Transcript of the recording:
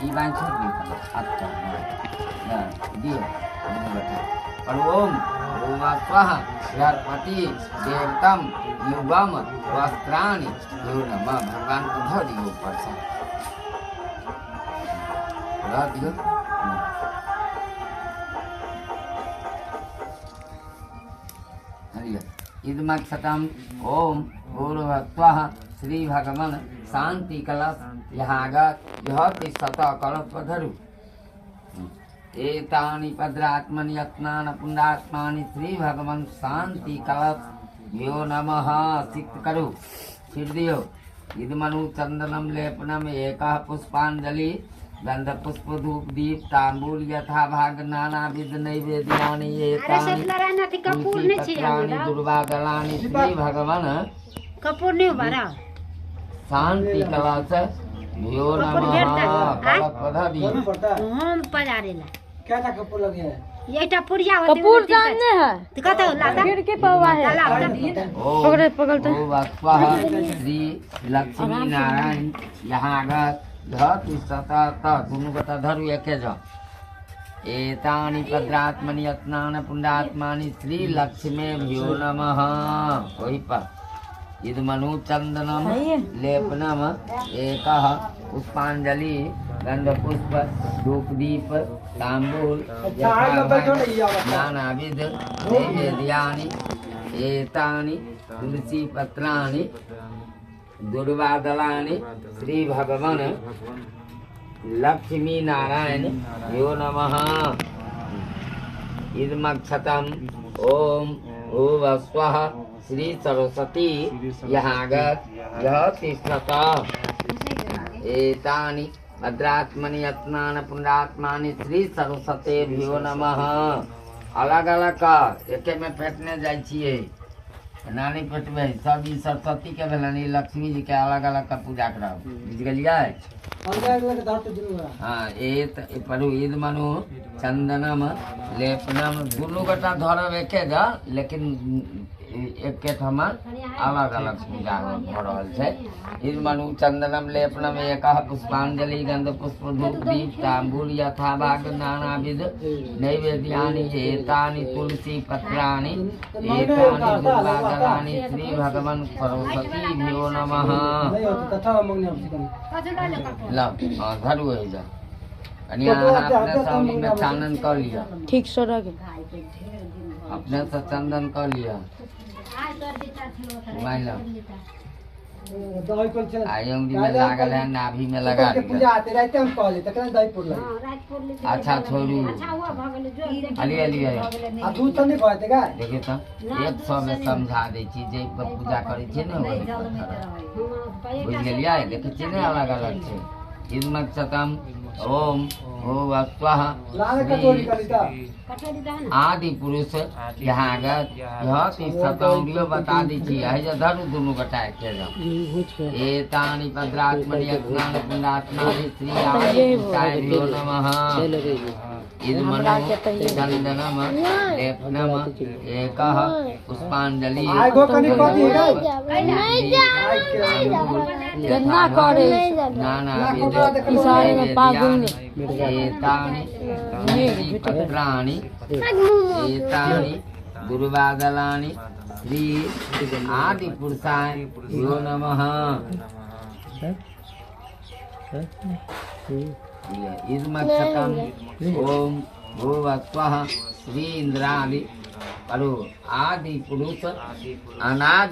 ई बाइन छूट गई अच्छा ना दियो बेटा और ओम स्वाहा गणपति देवतम युगम वस्त्राणि यो नमः भगवान को धो दियो ऊपर से रख दियो इदमक्षतम ओम भूर्भुवः श्री भगवान शांति कलश यहागत यह तिष्ठत कलश पधरु एतानि पद्रात्मनि यत्नानि पुण्डात्मानि श्री भगवान शांति कलश यो नमः सिक्त करो फिर दियो इदमनु चंदनम लेपनम एकः पुष्पांजलि गंध पुष्प धूप दीप तांबूल यथा भाग नाना विध नैवेद्यानि एतानि पत्राणि दुर्वा गलानि श्री भगवान कपूर नहीं भरा शांति कलश यो नमः पधरी हम पधारेला क्या था कपूर लगे है ये टा पुरिया होते कपूर जानने हैं तो कहता लाता गिर के पवा है पकड़े पकड़ते स्वाहा श्री लक्ष्मी नारायण यहाँ दोनों कथा धरु एक एतानि पद्रात्मनि यत्नानि पुण्डात्मानि श्री लक्ष्मी भ्यो नमः वही पर इदमनु चंदनम लेपनम एकः पुष्पांजलि गंध पुष्प धूप दीप तांबूल नानाविध नैवेद्यानि एतानि तुलसी पत्राणि दुर्वादलानि श्री भगवान लक्ष्मी नारायण यो नमः इदमक्षतम ओम भूर्भुवः स्वः श्री सरस्वती यहागत यह तिष्ठत एतानि भद्रात्मनि यत्नानि पुण्डात्मानि श्री सरस्वती भ्यो नमः अलग अलग का एके में फेटने जाय छियै नानी पेटवे सब ई सरस्वती के भेलनि लक्ष्मी जी के अलग अलग का पूजा कराओ बुझ गेलियै हाँ परू ईद मनु चंदनम लेपनम दुनू गोटा धरब एके जा लेकिन एक हमर अलग अलग पूजा हो रहा है ईद मनु चंदनम लेपनम एकः पुष्पांजलि गंध पुष्प धूप दीप तांबूल यथा भाग नानाविध नैवेद्यानि एतानि तुलसी पत्राणि एतानि दुर्वादलानि श्री भगवान सरस्वती भ्यो नमः ला धरु है जा अपने सामने में चंदन कर लिया ठीक से रख अपने से चंदन कर लिया आयंगी में लागल है नाभि में लगा पूजा आते रहते हम कॉलेज तक दही पुर लगे अच्छा छोड़ू अली अली आ दूध तो नहीं खाते का देखिए तो 100 में समझा दे छी जे पूजा करे छी ने बुझ गेलियै देखै छी ने अलग अलग छै इदमक्षतम ओम भूर्भुवः स्वः आदि पुरुष यहागत यह तिष्ठतौर्यो बता दीजिए है धरु दोनों गोटा के एतानि भद्रात्मनि यत्नानि पुण्डात्मानि श्री भ्यो नमः इदमनु चंदनम लेपनम एकः पुष्पांजलि नानाविध एतानि पत्राणि एतानि दुर्वादलानि श्री आदि पुरुषाय यो नमः इदमक्षतम ओम भूर्भुवः स्वः श्री इंद्राणि आदि पुरुष अनादि